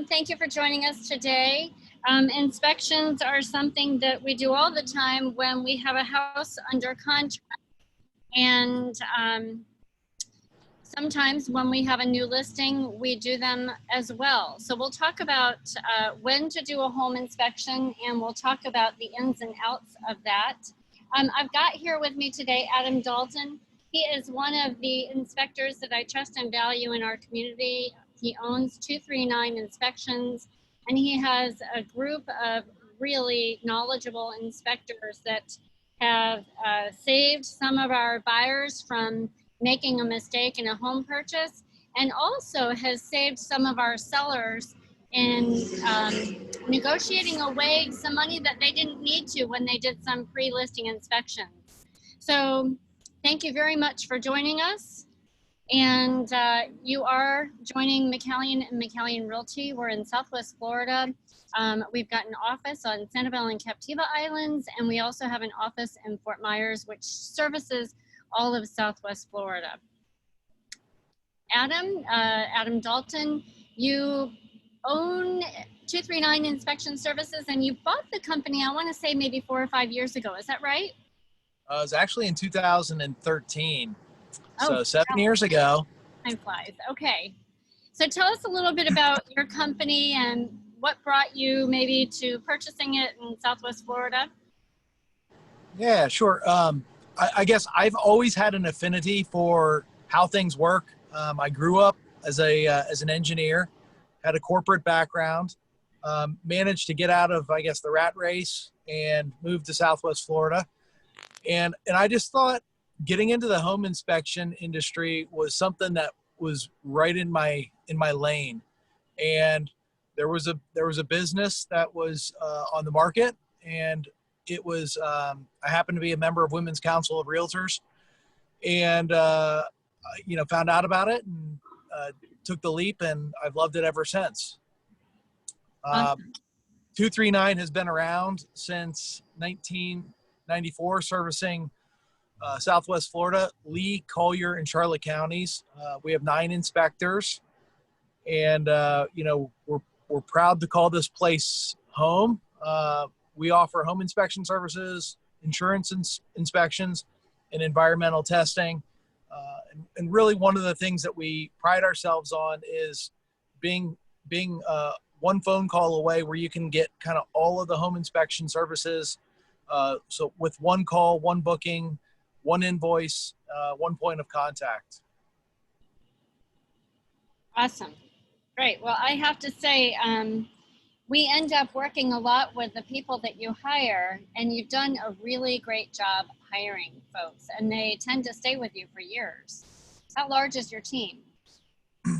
everyone. Thank you for joining us today. Inspections are something that we do all the time when we have a house under contract. And sometimes when we have a new listing, we do them as well. So we'll talk about when to do a home inspection, and we'll talk about the ins and outs of that. I've got here with me today Adam Dalton. He is one of the inspectors that I trust and value in our community. He owns 239 Inspections, and he has a group of really knowledgeable inspectors that have saved some of our buyers from making a mistake in a home purchase, and also has saved some of our sellers in negotiating away some money that they didn't need to when they did some pre-listing inspections. So thank you very much for joining us. And you are joining McCallion and McCallion Realty. We're in Southwest Florida. We've got an office on Sanibel and Captiva Islands, and we also have an office in Fort Myers, which services all of Southwest Florida. Adam Dalton, you own 239 Inspection Services, and you bought the company, I want to say maybe 4 or 5 years ago. Is that right? It was actually in 2013. Oh, so 7 years ago. Time flies. Okay. So tell us a little bit about your company and what brought you maybe to purchasing it in Southwest Florida. Yeah, sure. I guess I've always had an affinity for how things work. I grew up as an engineer, had a corporate background, managed to get out of, I guess, the rat race and moved to Southwest Florida. And I just thought getting into the home inspection industry was something that was right in my lane. And there was a business that was on the market, and it was I happened to be a member of Women's Council of Realtors, and found out about it and took the leap, and I've loved it ever since. 239 has been around since 1994, servicing Southwest Florida, Lee, Collier, and Charlotte counties. We have 9 inspectors, and we're proud to call this place home. We offer home inspection services, insurance inspections, and environmental testing. And really, one of the things that we pride ourselves on is being one phone call away, where you can get kind of all of the home inspection services. So with one call, one booking, one invoice, one point of contact. Awesome. Great. Well, I have to say, we end up working a lot with the people that you hire, and you've done a really great job hiring folks, and they tend to stay with you for years. How large is your team?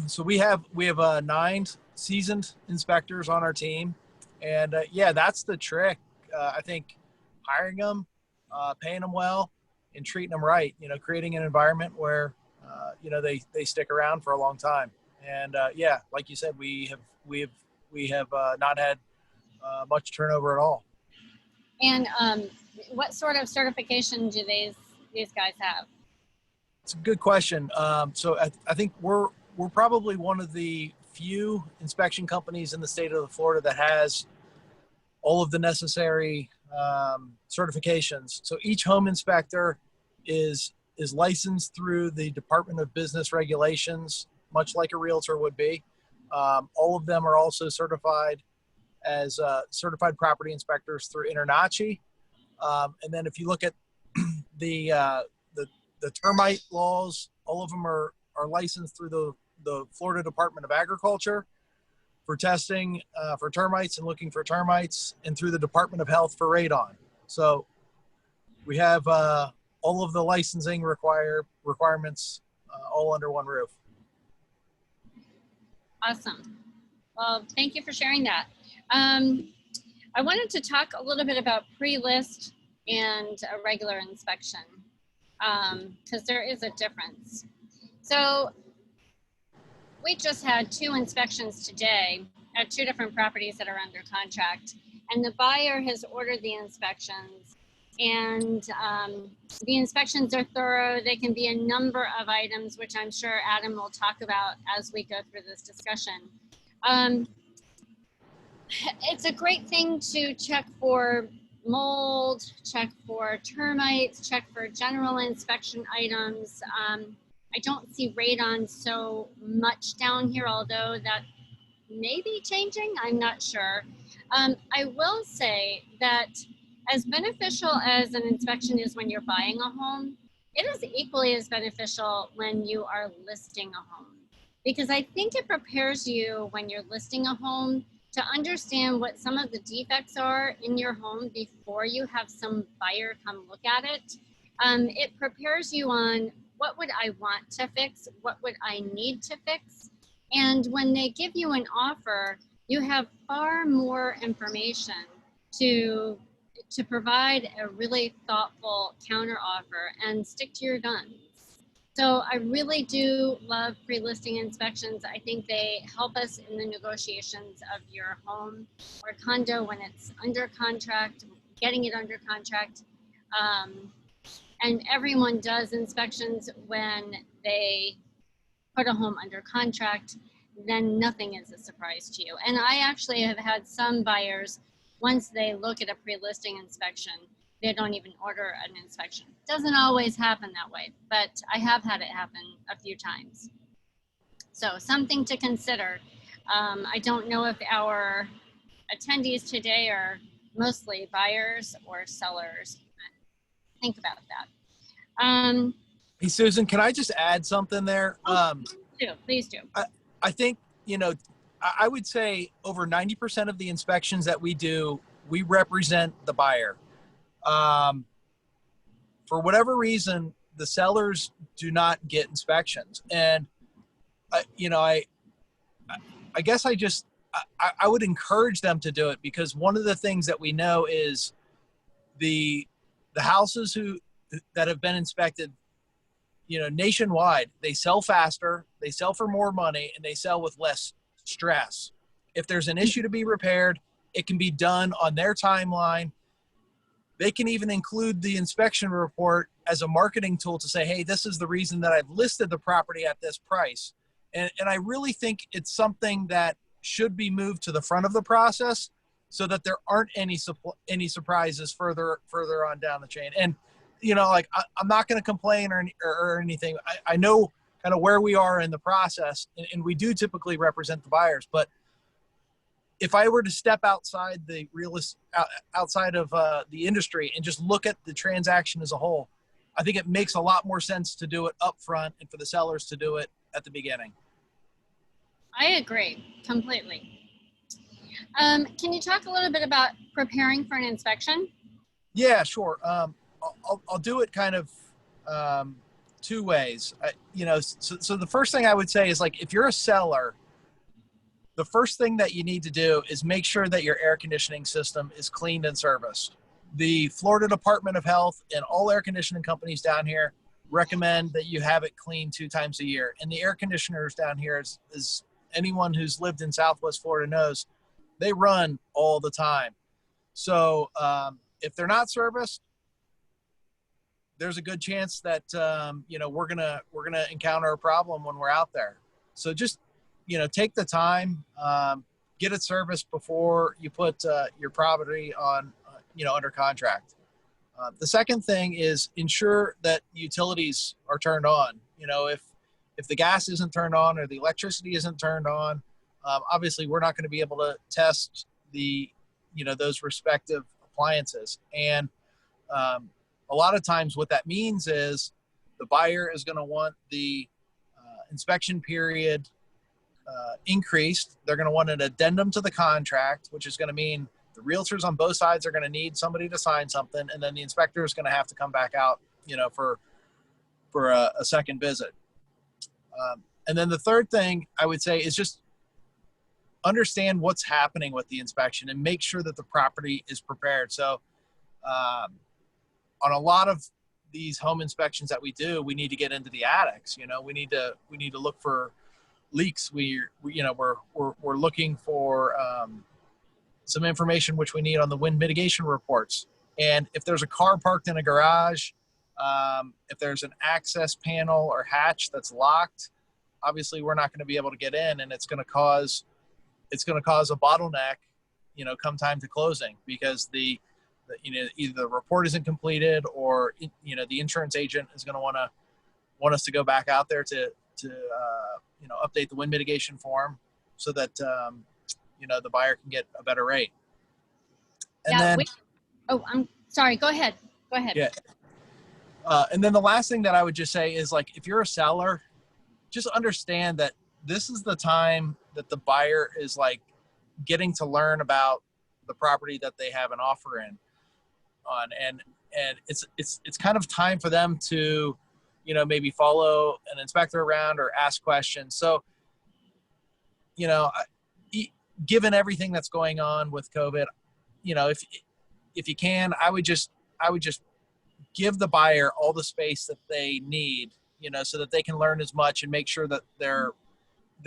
So we have 9 seasoned inspectors on our team, and yeah, that's the trick. I think hiring them, paying them well, and treating them right. Creating an environment where they stick around for a long time. And yeah, like you said, we have not had much turnover at all. And what sort of certification do these guys have? It's a good question. So I think we're probably one of the few inspection companies in the state of Florida that has all of the necessary certifications. So each home inspector is licensed through the Department of Business Regulations, much like a realtor would be. All of them are also certified as certified property inspectors through InterNACHI. And then if you look at the termite laws, all of them are licensed through the Florida Department of Agriculture for testing for termites and looking for termites, and through the Department of Health for radon. So we have all of the licensing requirements all under one roof. Awesome. Well, thank you for sharing that. I wanted to talk a little bit about pre-list and a regular inspection, because there is a difference. So we just had 2 inspections today at 2 different properties that are under contract, and the buyer has ordered the inspections, and the inspections are thorough. They can be a number of items, which I'm sure Adam will talk about as we go through this discussion. It's a great thing to check for mold, check for termites, check for general inspection items. I don't see radon so much down here, although that may be changing. I'm not sure. I will say that as beneficial as an inspection is when you're buying a home, it is equally as beneficial when you are listing a home. Because I think it prepares you when you're listing a home to understand what some of the defects are in your home before you have some buyer come look at it. It prepares you on what would I want to fix, what would I need to fix, and when they give you an offer, you have far more information to provide a really thoughtful counter offer and stick to your guns. So I really do love pre-listing inspections. I think they help us in the negotiations of your home or condo when it's under contract, getting it under contract. And everyone does inspections when they put a home under contract, then nothing is a surprise to you. And I actually have had some buyers, once they look at a pre-listing inspection, they don't even order an inspection. Doesn't always happen that way, but I have had it happen a few times. So something to consider. I don't know if our attendees today are mostly buyers or sellers. Think about that. Hey, Susan, can I just add something there? Please do. I think, I would say over 90% of the inspections that we do, we represent the buyer. For whatever reason, the sellers do not get inspections. And, I guess I would encourage them to do it, because one of the things that we know is the houses that have been inspected, nationwide, they sell faster, they sell for more money, and they sell with less stress. If there's an issue to be repaired, it can be done on their timeline. They can even include the inspection report as a marketing tool to say, hey, this is the reason that I've listed the property at this price. And I really think it's something that should be moved to the front of the process so that there aren't any surprises further on down the chain. And, I'm not going to complain or anything. I know kind of where we are in the process, and we do typically represent the buyers. But if I were to step outside outside of the industry and just look at the transaction as a whole, I think it makes a lot more sense to do it up front and for the sellers to do it at the beginning. I agree completely. Can you talk a little bit about preparing for an inspection? Yeah, sure. I'll do it kind of two ways. So the first thing I would say is, like, if you're a seller, the first thing that you need to do is make sure that your air conditioning system is cleaned and serviced. The Florida Department of Health and all air conditioning companies down here recommend that you have it cleaned 2 times a year. And the air conditioners down here, is anyone who's lived in Southwest Florida knows, they run all the time. So if they're not serviced, there's a good chance that we're gonna encounter a problem when we're out there. So just take the time, get it serviced before you put your property on under contract. The second thing is ensure that utilities are turned on. If the gas isn't turned on or the electricity isn't turned on, obviously we're not going to be able to test those respective appliances. And a lot of times what that means is the buyer is going to want the inspection period increased. They're going to want an addendum to the contract, which is going to mean the realtors on both sides are going to need somebody to sign something, and then the inspector is going to have to come back out, for a second visit. And then the third thing I would say is just understand what's happening with the inspection and make sure that the property is prepared. So on a lot of these home inspections that we do, we need to get into the attics. We need to look for leaks. We're looking for some information which we need on the wind mitigation reports. And if there's a car parked in a garage, if there's an access panel or hatch that's locked, obviously we're not going to be able to get in, and it's going to cause a bottleneck come time to closing, because either the report isn't completed, or the insurance agent is going to want us to go back out there to update the wind mitigation form, so that the buyer can get a better rate. And then I'm sorry, go ahead. Yeah. And then the last thing that I would just say is, like, if you're a seller, just understand that this is the time that the buyer is like getting to learn about the property that they have an offer on, and it's kind of time for them to maybe follow an inspector around or ask questions. So given everything that's going on with COVID, if you can, I would just give the buyer all the space that they need, so that they can learn as much and make sure that they're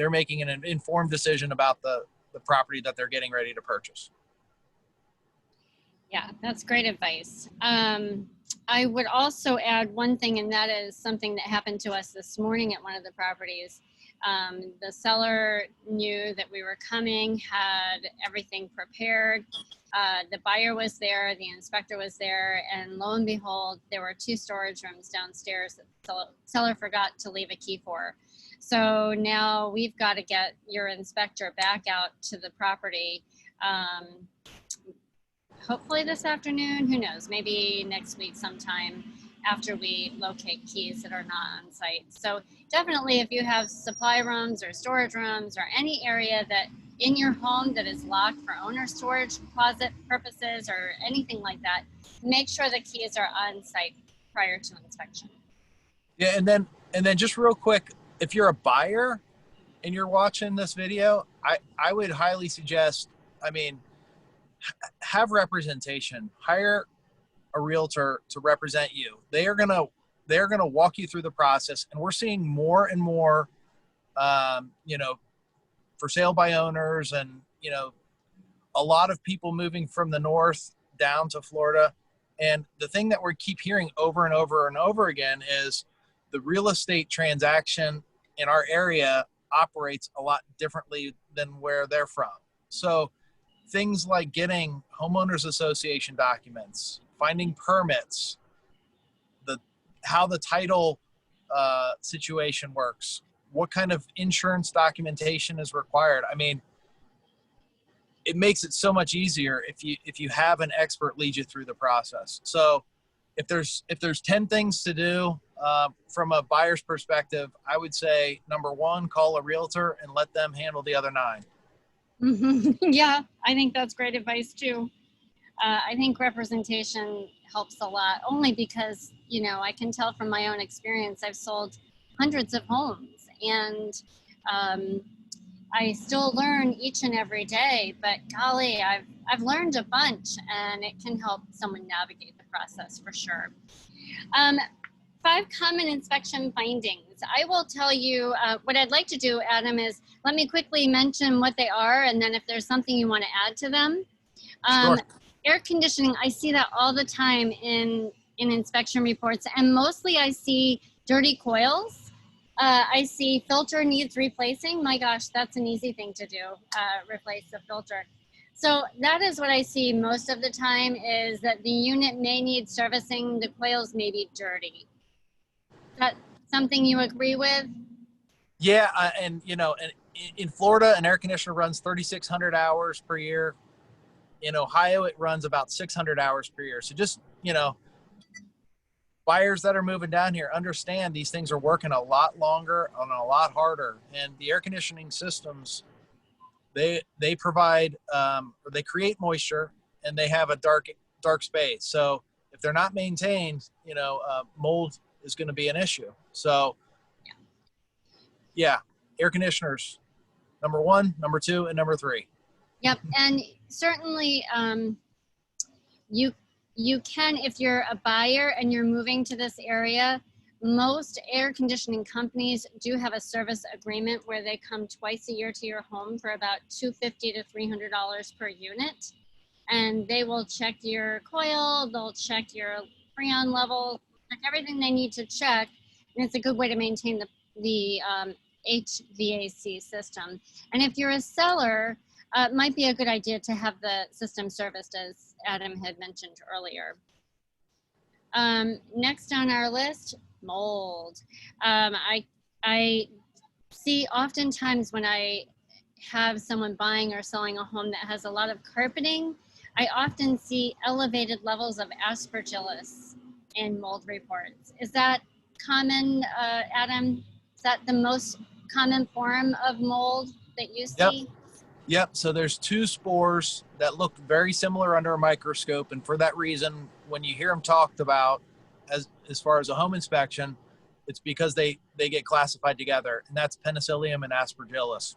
making an informed decision about the property that they're getting ready to purchase. Yeah, that's great advice. I would also add one thing, and that is something that happened to us this morning at one of the properties. The seller knew that we were coming, had everything prepared. The buyer was there, the inspector was there, and lo and behold, there were 2 storage rooms downstairs that the seller forgot to leave a key for. So now we've got to get your inspector back out to the property. Hopefully this afternoon, who knows, maybe next week sometime, after we locate keys that are not on site. So definitely, if you have supply rooms or storage rooms or any area that in your home that is locked for owner storage closet purposes or anything like that, make sure the keys are on site prior to inspection. Yeah, and then just real quick, if you're a buyer and you're watching this video, I would highly suggest, have representation. Hire a realtor to represent you. They're gonna walk you through the process, and we're seeing more and more, for sale by owners, and a lot of people moving from the north down to Florida. And the thing that we keep hearing over and over and over again is the real estate transaction in our area operates a lot differently than where they're from. So things like getting homeowners association documents, finding permits, how the title situation works, what kind of insurance documentation is required. It makes it so much easier if you have an expert lead you through the process. So if there's 10 things to do from a buyer's perspective, I would say, number 1, call a realtor and let them handle the other 9. Mm-hmm. Yeah, I think that's great advice too. I think representation helps a lot, only because, I can tell from my own experience, I've sold hundreds of homes, and I still learn each and every day, but golly, I've learned a bunch, and it can help someone navigate the process for sure. 5 common inspection findings. I will tell you what I'd like to do, Adam, is let me quickly mention what they are, and then if there's something you want to add to them. Sure. Air conditioning, I see that all the time in inspection reports, and mostly I see dirty coils. I see filter needs replacing. My gosh, that's an easy thing to do, replace the filter. So that is what I see most of the time, is that the unit may need servicing, the coils may be dirty. Is that something you agree with? Yeah, and in Florida, an air conditioner runs 3,600 hours per year. In Ohio, it runs about 600 hours per year. So just, buyers that are moving down here understand these things are working a lot longer and a lot harder. And the air conditioning systems, they provide, or they create moisture, and they have a dark space. So if they're not maintained, mold is going to be an issue. So yeah, air conditioners, number 1, number 2, and number 3. Yep, and certainly you can, if you're a buyer and you're moving to this area, most air conditioning companies do have a service agreement where they come twice a year to your home for about $250 to $300 per unit, and they will check your coil, they'll check your freon level, check everything they need to check, and it's a good way to maintain the HVAC system. And if you're a seller, it might be a good idea to have the system serviced, as Adam had mentioned earlier. Next on our list, mold. I see oftentimes when I have someone buying or selling a home that has a lot of carpeting, I often see elevated levels of aspergillus in mold reports. Is that common, Adam? Is that the most common form of mold that you Yep. see? Yep. So there's two spores that look very similar under a microscope, and for that reason, when you hear them talked about as far as a home inspection, it's because they get classified together, and that's Penicillium and Aspergillus.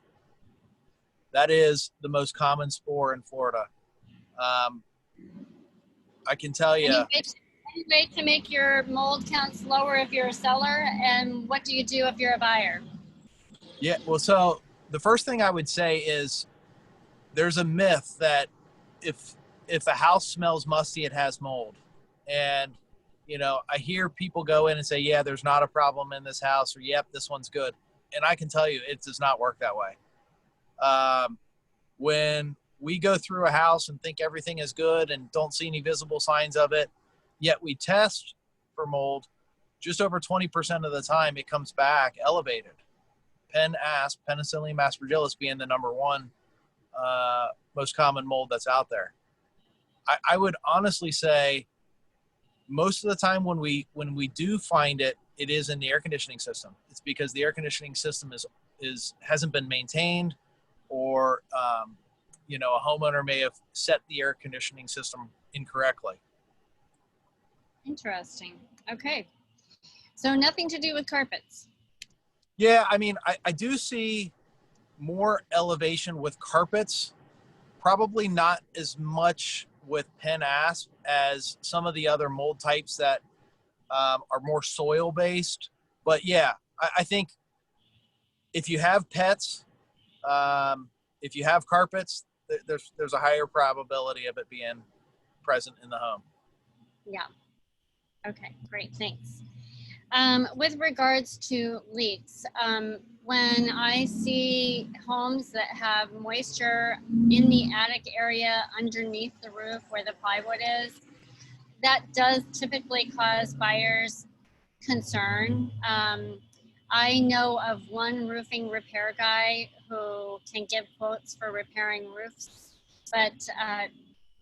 That is the most common spore in Florida. I can tell you. Any way to make your mold counts lower if you're a seller, and what do you do if you're a buyer? Yeah. Well, so the first thing I would say is there's a myth that if a house smells musty, it has mold. And, you know, I hear people go in and say, yeah, there's not a problem in this house, or yep, this one's good. And I can tell you, it does not work that way. When we go through a house and think everything is good and don't see any visible signs of it, yet we test for mold, just over 20% of the time it comes back elevated. Penicillium aspergillus being the number one most common mold that's out there. I would honestly say most of the time when we do find it, it is in the air conditioning system. It's because the air conditioning system hasn't been maintained, or you know, a homeowner may have set the air conditioning system incorrectly. Interesting. Okay. So nothing to do with carpets. Yeah, I mean, I do see more elevation with carpets, probably not as much with pen asp as some of the other mold types that are more soil based. But yeah, I think if you have pets, if you have carpets, there's a higher probability of it being present in the home. Yeah. Okay, great, thanks. With regards to leaks, when I see homes that have moisture in the attic area underneath the roof where the plywood is, that does typically cause buyers concern. I know of one roofing repair guy who can give quotes for repairing roofs, but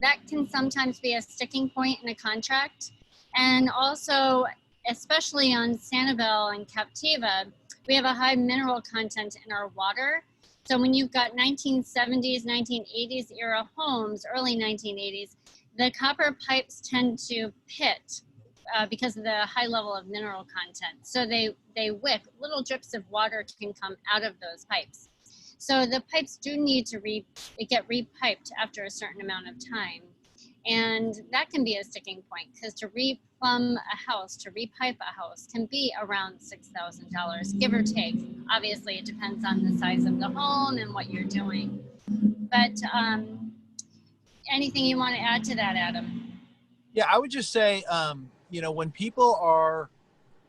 that can sometimes be a sticking point in a contract. And also, especially on Sanibel and Captiva, we have a high mineral content in our water. So when you've got 1970s, 1980s era homes, early 1980s, the copper pipes tend to pit because of the high level of mineral content. So they wick, little drips of water can come out of those pipes. So the pipes do need to get repiped after a certain amount of time. And that can be a sticking point, because to replumb a house, to repipe a house, can be around $6,000, give or take. Obviously, it depends on the size of the home and what you're doing. But anything you want to add to that, Adam? Yeah, I would just say, you know, when people are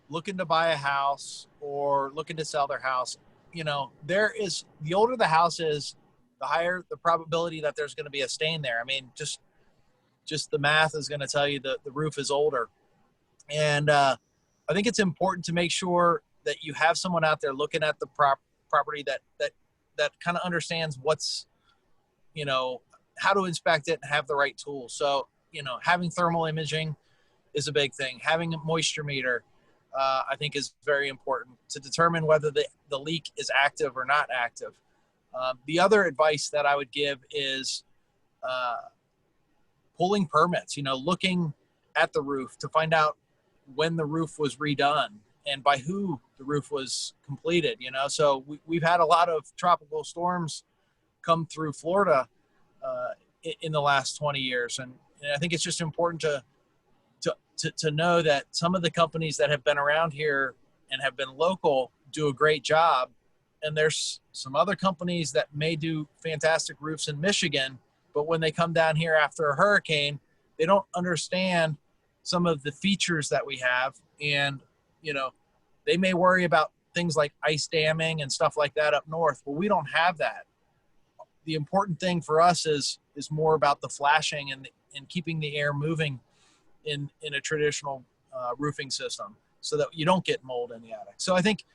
looking to buy a house or looking to sell their house, you know, the older the house is, the higher the probability that there's going to be a stain there. I mean, just the math is going to tell you that the roof is older. And I think it's important to make sure that you have someone out there looking at the property that kind of understands what's, you know, how to inspect it and have the right tools. So, you know, having thermal imaging is a big thing. Having a moisture meter, I think, is very important to determine whether the leak is active or not active. The other advice that I would give is pulling permits, you know, looking at the roof to find out when the roof was redone and by who the roof was completed, you know. So we've had a lot of tropical storms come through Florida in the last 20 years. And I think it's just important to know that some of the companies that have been around here and have been local do a great job. And there's some other companies that may do fantastic roofs in Michigan, but when they come down here after a hurricane, they don't understand some of the features that we have. And, you know, they may worry about things like ice damming and stuff like that up north. Well, we don't have that. the important thing for us is more about the flashing and keeping the air moving in a traditional roofing system, so that you don't get mold in the attic. So I think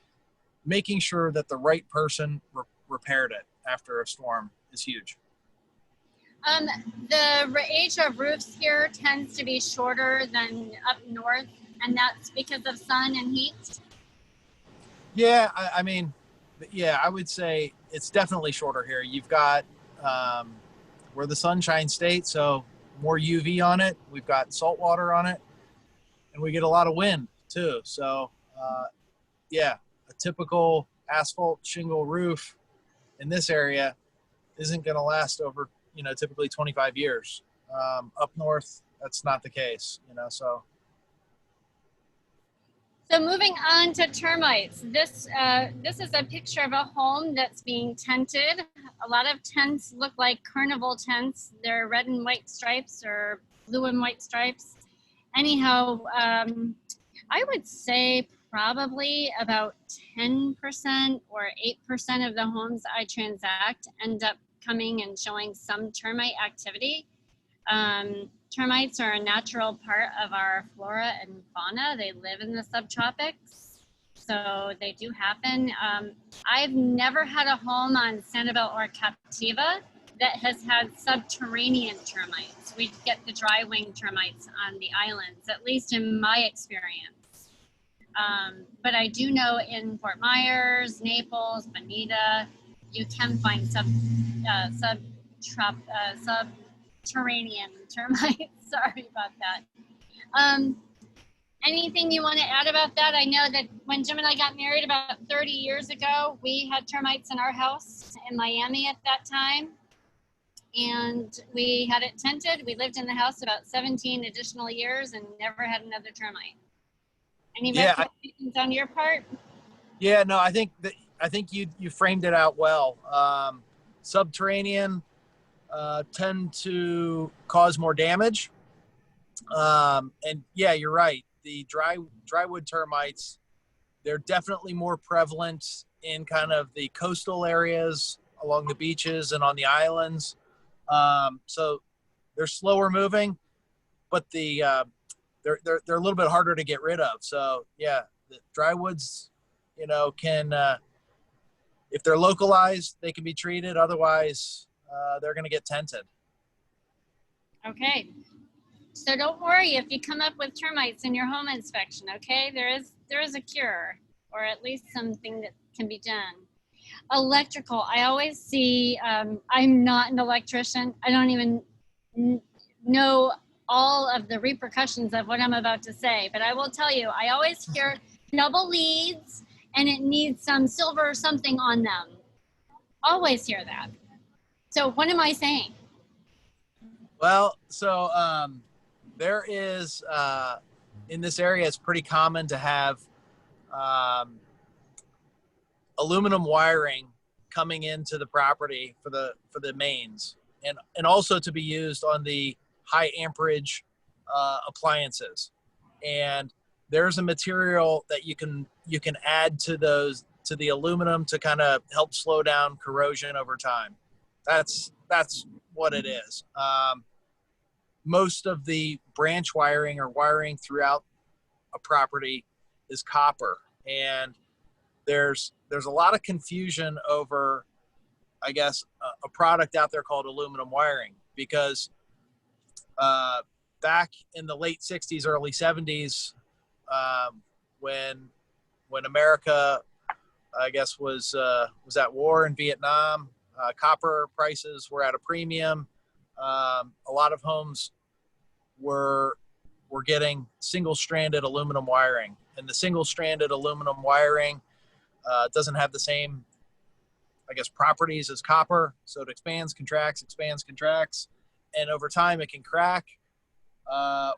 making sure that the right person repaired it after a storm is huge. The age of roofs here tends to be shorter than up north, and that's because of sun and heat. Yeah, I mean, yeah, I would say it's definitely shorter here. You've got we're the sunshine state, so more UV on it. We've got salt water on it, and we get a lot of wind too. So yeah, a typical asphalt shingle roof in this area isn't going to last over, typically 25 years. Up north, that's not the case, so. So moving on to termites, this is a picture of a home that's being tented. A lot of tents look like carnival tents. They're red and white stripes or blue and white stripes. Anyhow, I would say probably about 10% or 8% of the homes I transact end up coming and showing some termite activity. Termites are a natural part of our flora and fauna. They live in the subtropics, so they do happen. I've never had a home on Sanibel or Captiva that has had subterranean termites. We get the dry-winged termites on the islands, at least in my experience. But I do know in Fort Myers, Naples, Bonita, you can find subterranean termites. Sorry about that. Anything you want to add about that? I know that when Jim and I got married about 30 years ago, we had termites in our house in Miami at that time. And we had it tented. We lived in the house about 17 additional years and never had another termite. Any recommendations on your part? Yeah, no, I think you framed it out well. Subterranean tend to cause more damage. And yeah, you're right. The drywood termites, they're definitely more prevalent in kind of the coastal areas along the beaches and on the islands. So they're slower moving, but they're a little bit harder to get rid of. So yeah, the drywoods, can if they're localized, they can be treated. Otherwise, they're going to get tented. Okay. So don't worry if you come up with termites in your home inspection, okay? There is a cure, or at least something that can be done. Electrical, I always see, I'm not an electrician. I don't even know all of the repercussions of what I'm about to say, but I will tell you, I always hear double leads and it needs some silver or something on them. Always hear that. So what am I saying? Well, so there is in this area, it's pretty common to have aluminum wiring coming into the property for the mains, and also to be used on the high amperage appliances. And there's a material that you can add to the aluminum to kind of help slow down corrosion over time. That's what it is. Most of the branch wiring or wiring throughout a property is copper, and there's a lot of confusion over, I guess, a product out there called aluminum wiring, because back in the late 60s, early 70s, when America, I guess, was at war in Vietnam, copper prices were at a premium. A lot of homes were getting single-stranded aluminum wiring, and the single-stranded aluminum wiring doesn't have the same, I guess, properties as copper. So it expands, contracts, and over time it can crack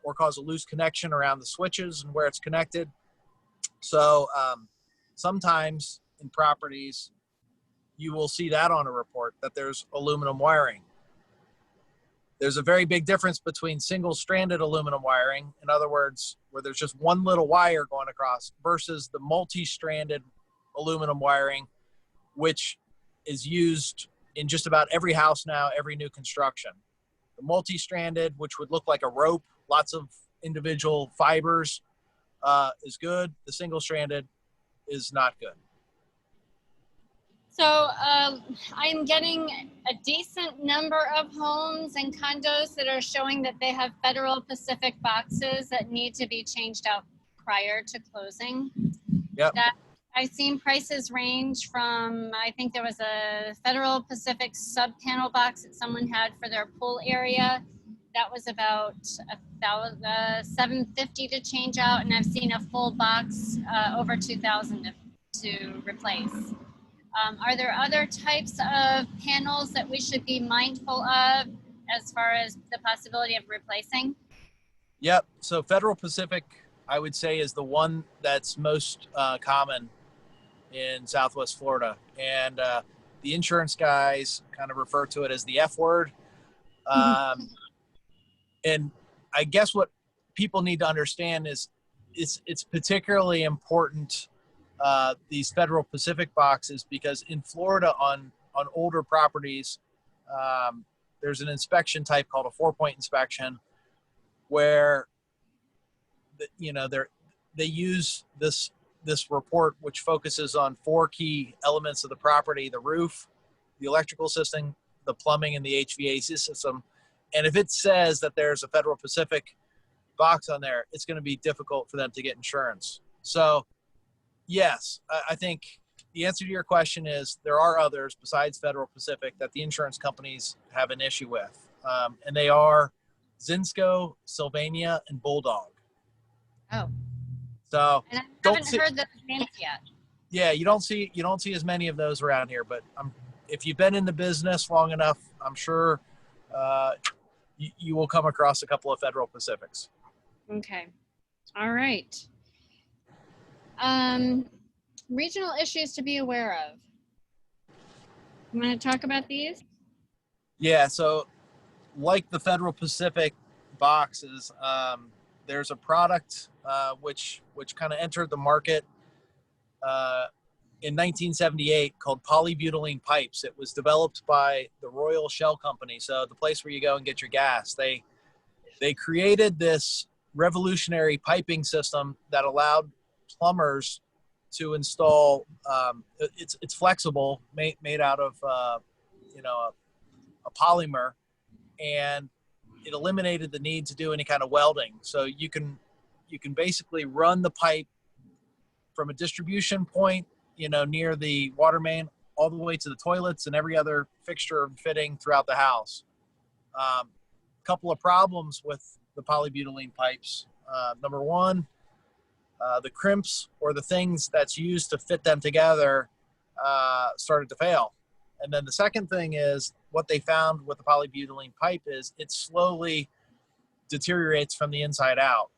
or cause a loose connection around the switches and where it's connected. So sometimes in properties, you will see that on a report that there's aluminum wiring. There's a very big difference between single-stranded aluminum wiring, in other words, where there's just one little wire going across, versus the multi-stranded aluminum wiring, which is used in just about every house now, every new construction. The multi-stranded, which would look like a rope, lots of individual fibers, is good. The single-stranded is not good. So I'm getting a decent number of homes and condos that are showing that they have Federal Pacific boxes that need to be changed out prior to closing. Yep. That I've seen prices range from, I think there was a Federal Pacific sub-panel box that someone had for their pool area. That was about $750 to change out, and I've seen a full box over $2,000 to replace. Are there other types of panels that we should be mindful of as far as the possibility of replacing? Yep. So Federal Pacific, I would say, is the one that's most common in Southwest Florida. And the insurance guys kind of refer to it as the F word. And I guess what people need to understand is it's particularly important, these Federal Pacific boxes, because in Florida on older properties, there's an inspection type called a 4-point inspection where they use this report, which focuses on 4 key elements of the property: the roof, the electrical system, the plumbing, and the HVAC system. And if it says that there's a Federal Pacific box on there, it's going to be difficult for them to get insurance. So yes, I think the answer to your question is there are others besides Federal Pacific that the insurance companies have an issue with. And they are Zinsco, Sylvania, and Bulldog. Oh. So and I haven't heard those names yet. Yeah, you don't see as many of those around here, but if you've been in the business long enough, I'm sure you will come across a couple of Federal Pacifics. Okay. All right. Regional issues to be aware of. You want to talk about these? Yeah, so like the Federal Pacific boxes, there's a product which kind of entered the market in 1978 called polybutylene pipes. It was developed by the Royal Shell Company, so the place where you go and get your gas. They created this revolutionary piping system that allowed plumbers to install. It's flexible, made out of a polymer, and it eliminated the need to do any kind of welding. So you can basically run the pipe from a distribution point, near the water main, all the way to the toilets and every other fixture and fitting throughout the house. Couple of problems with the polybutylene pipes. Number one, the crimps or the things that's used to fit them together started to fail. And then the second thing is what they found with the polybutylene pipe is it slowly deteriorates from the inside out.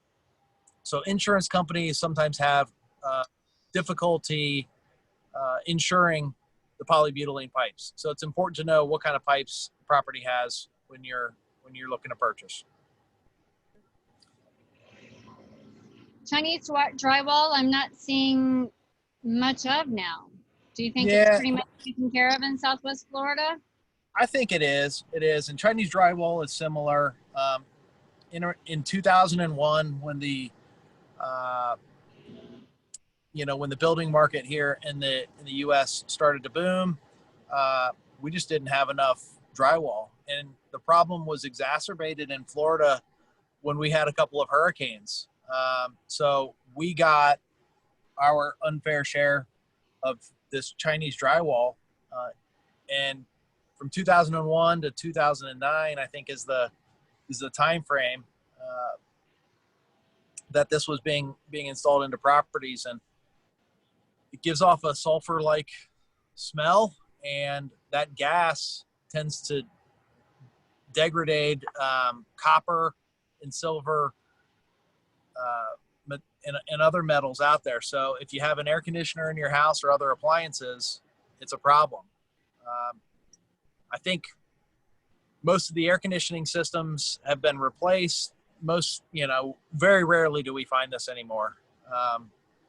So insurance companies sometimes have difficulty insuring the polybutylene pipes. So it's important to know what kind of pipes the property has when you're looking to purchase. Chinese drywall, I'm not seeing much of now. Do you think Yeah, it's pretty much taken care of in Southwest Florida? I think it is. It is. And Chinese drywall is similar. In 2001, when the when the building market here in the U.S. started to boom, we just didn't have enough drywall, and the problem was exacerbated in Florida when we had a couple of hurricanes. So we got our unfair share of this Chinese drywall, and from 2001 to 2009, I think is the time frame that this was being installed into properties, and it gives off a sulfur-like smell, and that gas tends to degrade copper and silver and other metals out there. So if you have an air conditioner in your house or other appliances, it's a problem. I think most of the air conditioning systems have been replaced. Very rarely do we find this anymore.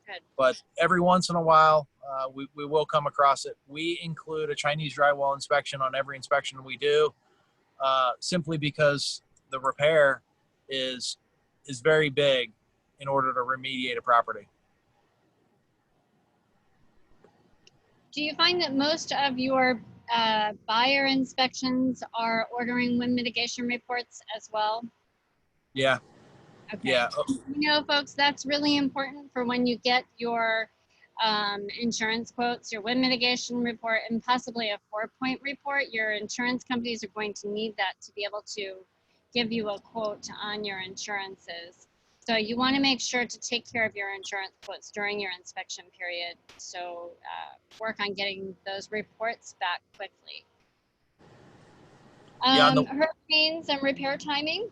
Good. But every once in a while, we will come across it. We include a Chinese drywall inspection on every inspection we do, simply because the repair is very big in order to remediate a property. Do you find that most of your buyer inspections are ordering wind mitigation reports as well? Yeah. Okay. Yeah. You know, folks, that's really important for when you get your insurance quotes, your wind mitigation report, and possibly a 4-point report. Your insurance companies are going to need that to be able to give you a quote on your insurances. So you want to make sure to take care of your insurance quotes during your inspection period. So work on getting those reports back quickly. Hurricanes and repair timing.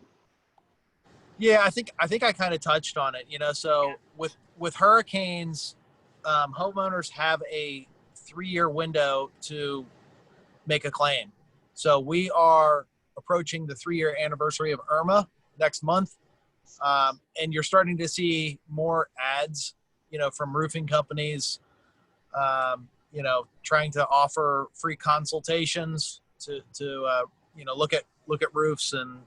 Yeah, I think I kind of touched on it. So with hurricanes, homeowners have a 3-year window to make a claim. So we are approaching the 3-year anniversary of Irma next month. And you're starting to see more ads, from roofing companies, trying to offer free consultations to look at roofs and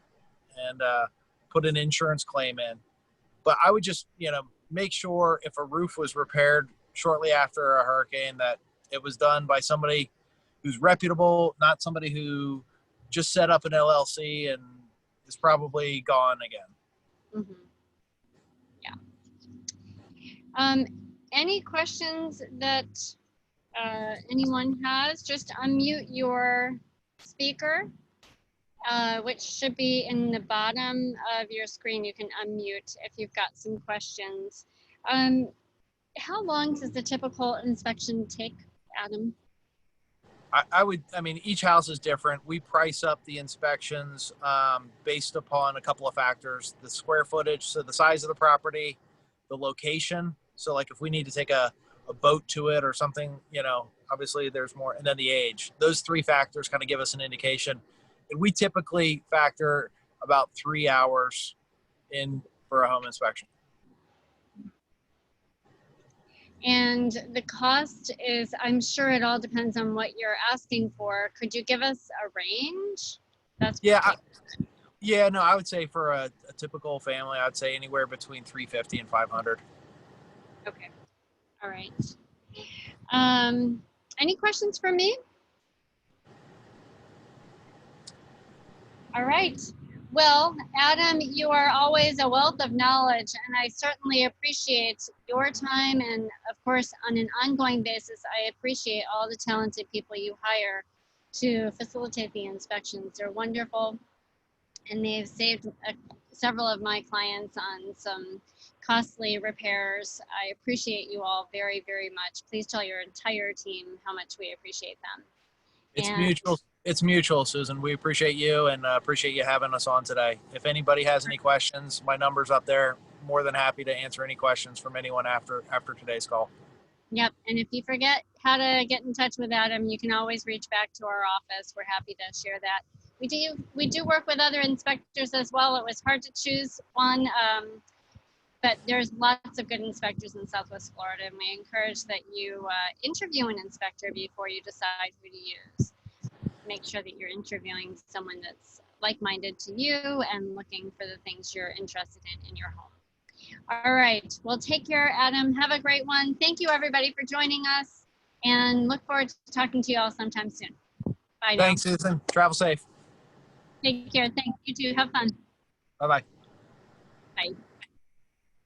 put an insurance claim in. But I would just, make sure if a roof was repaired shortly after a hurricane that it was done by somebody who's reputable, not somebody who just set up an LLC and is probably gone again. Mm-hmm. Yeah. Any questions that anyone has? Just unmute your speaker, which should be in the bottom of your screen. You can unmute if you've got some questions. How long does the typical inspection take, Adam? Each house is different. We price up the inspections based upon a couple of factors: the square footage, so the size of the property, the location. So like if we need to take a boat to it or something, obviously there's more, and then the age. Those 3 factors kind of give us an indication. And we typically factor about 3 hours in for a home inspection. And the cost is, I'm sure it all depends on what you're asking for. Could you give us a range? I would say for a typical family, I'd say anywhere between $350 and $500. Okay. All right. Any questions for me? All right. Well, Adam, you are always a wealth of knowledge, and I certainly appreciate your time. And of course, on an ongoing basis, I appreciate all the talented people you hire to facilitate the inspections. They're wonderful, and they've saved several of my clients on some costly repairs. I appreciate you all very, very much. Please tell your entire team how much we appreciate them. It's mutual, Susan. We appreciate you and appreciate you having us on today. If anybody has any questions, my number's up there. More than happy to answer any questions from anyone after today's call. Yep. And if you forget how to get in touch with Adam, you can always reach back to our office. We're happy to share that. We do work with other inspectors as well. It was hard to choose one, but there's lots of good inspectors in Southwest Florida, and we encourage that you interview an inspector before you decide who to use. Make sure that you're interviewing someone that's like-minded to you and looking for the things you're interested in your home. All right. Well, take care, Adam. Have a great one. Thank you, everybody, for joining us, and look forward to talking to you all sometime soon. Bye now. Thanks, Susan. Travel safe. Take care. Thanks. You too. Have fun. Bye-bye. Bye.